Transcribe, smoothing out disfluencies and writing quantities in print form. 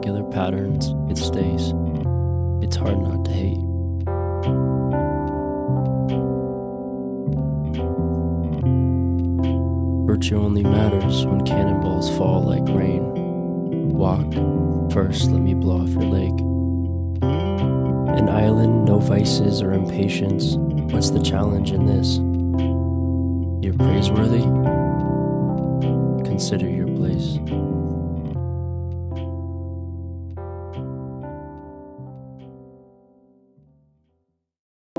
regular patterns, it stays. It's hard not to hate. Virtue only matters when cannonballs fall like rain. Walk, first let me blow off your lake. An island, no vices or impatience. What's the challenge in this? You're praiseworthy? Consider your place.